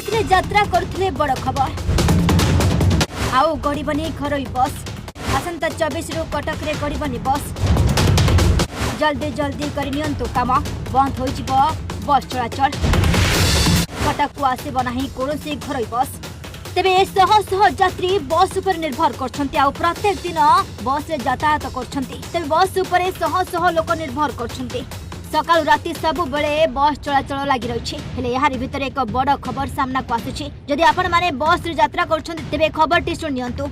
बस रे यात्रा करथिले बड़ खबर आउ गड़बनी घरोई बस आसंता 24 रु कटक रे गड़बनी बस जल्दी जल्दी करनियंतु काम बंद हो बस चलाचल कटक को आसब ना कौन घरोई बस तेबे शह शह यात्री बस उपर निर्भर करछंती आ प्रत्येक दिन बस रे यातायात करछंती तेबे बस उपर शह शह लोक निर्भर करछंती सकाल राति सबु बेले बस चलाचल लगी रही है यार भितर एक बड़ खबर सामना को आसुछि जदि आपण माने बस रे यात्रा करछंती तेबे खबर टी सुनियंतु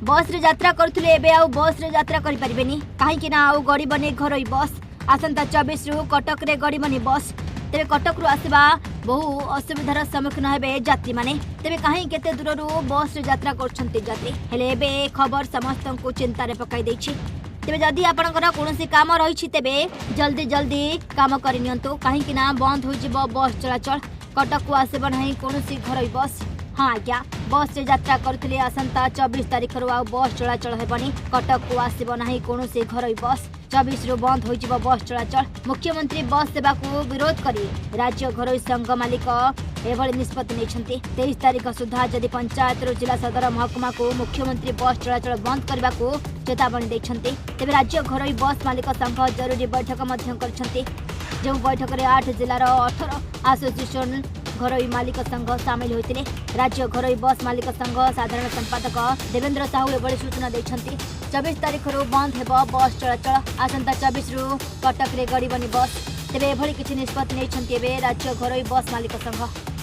बस रे यात्रा करथुले एबे आउ बस रे यात्रा करि परिबेनी काहे कि ना आउ गड़बनी घरोई बस आसंता 24 रु कटक रे गड़बनी बस तेरे कटक रु आसवा बहु असुविधार सम्मुखीन हेबे यात्री माने तेबे काहे केते दूर रु बस रे यात्रा करछंती यात्री हेले एबे खबर समस्त को चिंता रे पकाई दैछि तेबे जदि आपनकर कोनोसी काम रहिछि तेबे जल्दी जल्दी काम करि नियंतु काहे कि ना बंद हो जिवो बस चलाचल कटक को आसब नाही कोनोसी घरोई बस हाँ आज्ञा बस से यात्रा करथिले आसंता 24 तारिख रु आ बस चलाचल हेबनी कटक को आसब नाही कोनोसी घरोई बस 24 रु बंद हो जिवो बस चलाचल मुख्यमंत्री बस सेवा को विरोध करी राज्य घरोई संघ मालिक एभली निष्पत्ति नेछंती 23 तारिख सुधा जदि पंचायत रु जिला सदर महकुमा को मुख्यमंत्री बस चलाचल बंद करबा को चेतावनी दैछंती तेबे राज्य घरोई बस मालिक संघ जरूरी बैठक मध्य करछंती जो बैठक में 8 जिलार 18 एसोसिएशन घरोई मालिक संघ सामिल होते राज्य घरोई बस मालिक संघ साधारण संपादक देवेंद्र साहू एभली सूचना देछंती 24 तारिख रु बंद हेबो बस चलाचल आसंता 24 रु कटक रे गड़बनी बस तेबे एभली किछि निष्पत्ति नेछंती एबे राज्य घरोई बस मालिक संघ।